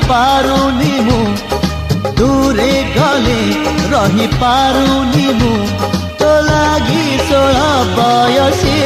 पारुनी मु दूरे गले रही पारुनी मु तो लागी 16 बयसी